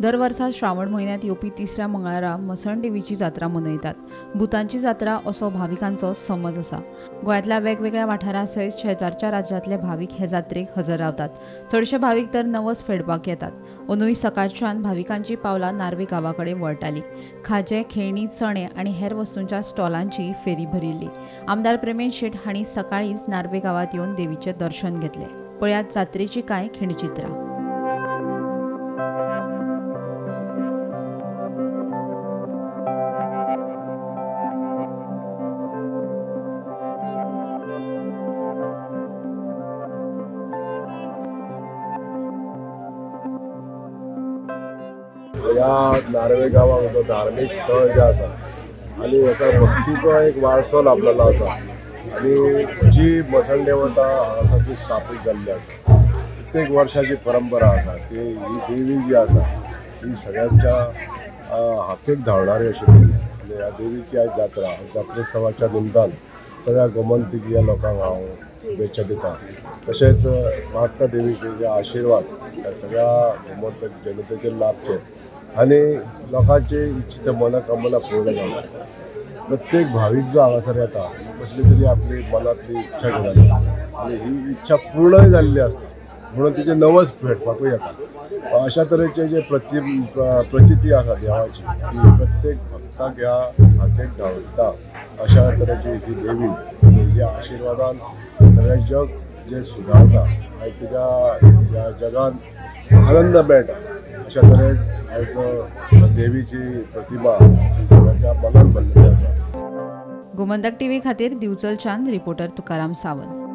दर वर्सा श्रावण महिन्यात येवपी तिसऱ्या मंगळारा मसण देवीची जात्रा मनयतात। भुतांची जात्रा असो भाविकांचो समज आसा। गोंयांतल्या वेगवेगळ्या वाठारां सयत शेजारच्या राज्यांतले भाविक हे जात्रेक हजर रावतात। चडशे भाविक तर नवस फेडपाक येतात। अंदूय सकाळच्यान भाविकांची पावलां नार्वे गांवाकडे वळटाली। खाजे, खेळणी, चणे आनी हेर वस्तूंच्या स्टॉलांची फेरी भरिल्ली। आमदार प्रमेश शेट हांणी सकाळींच नार्वे गांवांत येवन देवीचे दर्शन घेतले। पळयात जात्रेची कांय खिणचित्रां। या नार्वे गांवांत धार्मिक स्थळ जे आसा आनी एका भक्तीचो एक वारसो लाभलेलो आसा आनी जी मसण देवता आसा ती स्थापीत जाल्ली आसा। कित्येक वर्षाची परंपरा आसा की ही देवी जी आसा ही सगळ्यांच्या हाकेक धांवणारी अशी देवी आनी ह्या देवीची आयज जात्रा जात्रोत्सवाच्या निमतान सगळ्या गोमंतकीय लोकांक हांव शुभेच्छा दिता। तशेंच मागता देवीचे जे आशिर्वाद ह्या सगळ्या गोमंतक जनतेचेर लाभचे आनी लोकांची इच्छित मनोकामना पूर्ण जावचे। प्रत्येक भावीक जो हांगासर येता कसली तरी आपली मनातली इच्छा घेवन येता आनी ही इच्छा पूर्णय जाल्ली आसता म्हणून तिचे नवस फेडपाकूय येता। अशा तरेचे जे प्रचिती आसा देवाची ती प्रत्येक भक्ताक ह्या हाकेक धांवता अशा तरेची ही देवी आनी ह्या आशिर्वादान सगळें जग जे सुदारता आयज तिच्या ह्या जगान आनंद मेळटा अशा तरेन आयज देवीची प्रतिमा सगळ्यांच्या मनान भरलेली आसा। गोमंतक टीव्ही खातीर दिवचलच्यान रिपोर्टर तुकाराम सावंत।